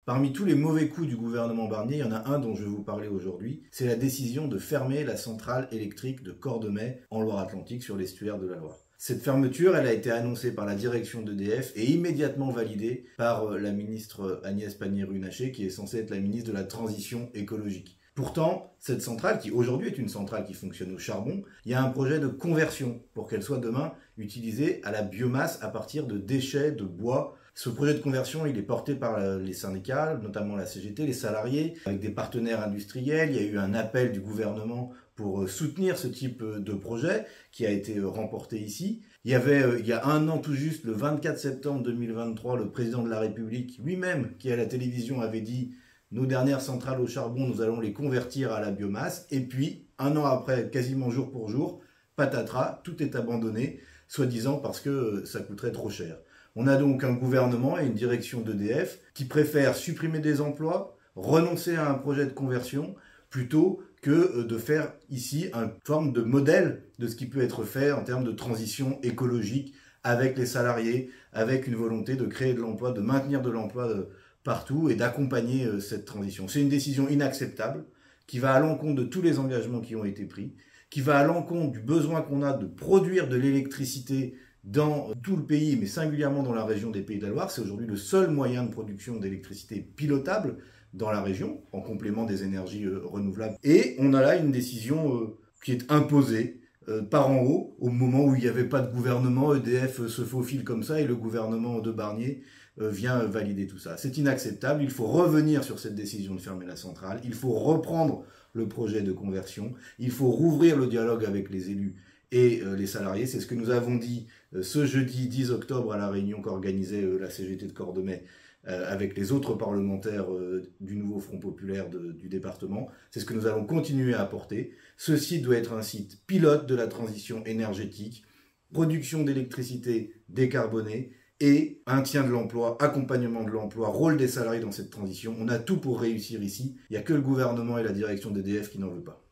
Parmi tous les mauvais coups du gouvernement Barnier, il y en a un dont je vais vous parler aujourd'hui. C'est la décision de fermer la centrale électrique de Cordemais en Loire-Atlantique sur l'estuaire de la Loire. Cette fermeture, elle a été annoncée par la direction d'EDF et immédiatement validée par la ministre Agnès Pannier-Runacher, qui est censée être la ministre de la Transition écologique. Pourtant, cette centrale, qui aujourd'hui est une centrale qui fonctionne au charbon, il y a un projet de conversion pour qu'elle soit demain utilisée à la biomasse à partir de déchets de bois. Ce projet de conversion, il est porté par les syndicats, notamment la CGT, les salariés, avec des partenaires industriels. Il y a eu un appel du gouvernement pour soutenir ce type de projet qui a été remporté ici. Il y a un an tout juste, le 24 septembre 2023, le président de la République lui-même, qui à la télévision avait dit « Nos dernières centrales au charbon, nous allons les convertir à la biomasse ». Et puis, un an après, quasiment jour pour jour, patatras, tout est abandonné, soi-disant parce que ça coûterait trop cher. On a donc un gouvernement et une direction d'EDF qui préfèrent supprimer des emplois, renoncer à un projet de conversion, plutôt que de faire ici une forme de modèle de ce qui peut être fait en termes de transition écologique avec les salariés, avec une volonté de créer de l'emploi, de maintenir de l'emploi partout et d'accompagner cette transition. C'est une décision inacceptable qui va à l'encontre de tous les engagements qui ont été pris, qui va à l'encontre du besoin qu'on a de produire de l'électricité dans tout le pays, mais singulièrement dans la région des Pays de la Loire. C'est aujourd'hui le seul moyen de production d'électricité pilotable dans la région, en complément des énergies renouvelables. Et on a là une décision qui est imposée par en haut, au moment où il n'y avait pas de gouvernement. EDF se faufile comme ça et le gouvernement de Barnier vient valider tout ça. C'est inacceptable, il faut revenir sur cette décision de fermer la centrale, il faut reprendre le projet de conversion, il faut rouvrir le dialogue avec les élus et les salariés. C'est ce que nous avons dit ce jeudi 10 octobre à la réunion qu'organisait la CGT de Cordemais avec les autres parlementaires du nouveau Front populaire du département. C'est ce que nous allons continuer à apporter. Ce site doit être un site pilote de la transition énergétique, production d'électricité décarbonée et maintien de l'emploi, accompagnement de l'emploi, rôle des salariés dans cette transition. On a tout pour réussir ici. Il n'y a que le gouvernement et la direction d'EDF qui n'en veut pas.